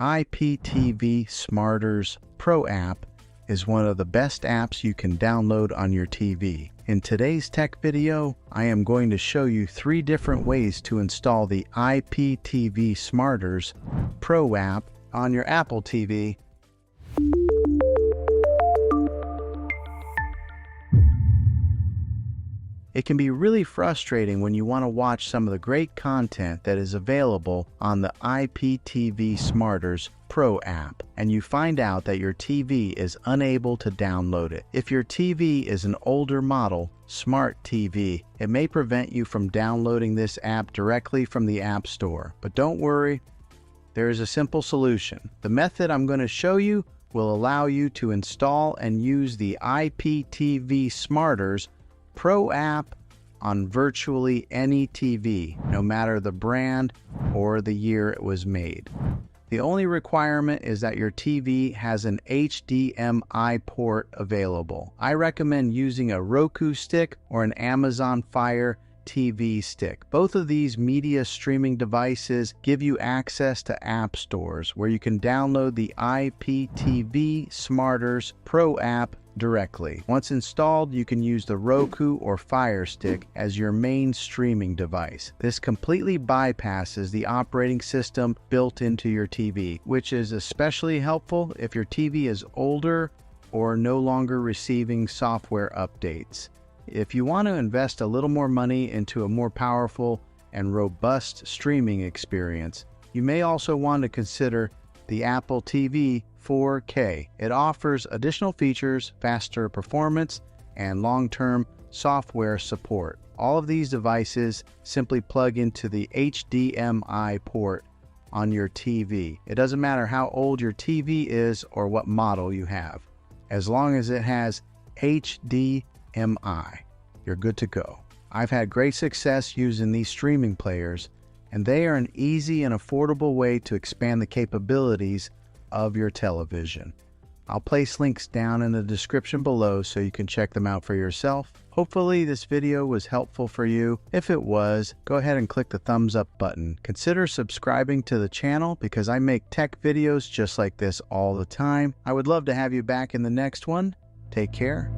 IPTV Smarters Pro App is one of the best apps you can download on your TV. In today's tech video, I am going to show you 3 different ways to install the IPTV Smarters Pro App on your Apple TV. It can be really frustrating when you want to watch some of the great content that is available on the IPTV Smarters Pro app, and you find out that your TV is unable to download it. If your TV is an older model, smart TV, it may prevent you from downloading this app directly from the App Store. But don't worry, there is a simple solution. The method I'm going to show you will allow you to install and use the IPTV Smarters Pro app on virtually any TV, no matter the brand or the year it was made. The only requirement is that your TV has an HDMI port available. I recommend using a Roku stick or an Amazon Fire TV stick. Both of these media streaming devices give you access to app stores where you can download the IPTV Smarters Pro app directly. Once installed, you can use the Roku or Fire Stick as your main streaming device. This completely bypasses the operating system built into your TV, which is especially helpful if your TV is older or no longer receiving software updates. If you want to invest a little more money into a more powerful and robust streaming experience, you may also want to consider the Apple TV 4K. It offers additional features, faster performance, and long-term software support. All of these devices simply plug into the HDMI port on your TV. It doesn't matter how old your TV is or what model you have. As long as it has HDMI, you're good to go. I've had great success using these streaming players, and they are an easy and affordable way to expand the capabilities of your television. I'll place links down in the description below so you can check them out for yourself. Hopefully this video was helpful for you. If it was, go ahead and click the thumbs up button. Consider subscribing to the channel because I make tech videos just like this all the time. I would love to have you back in the next one. Take care.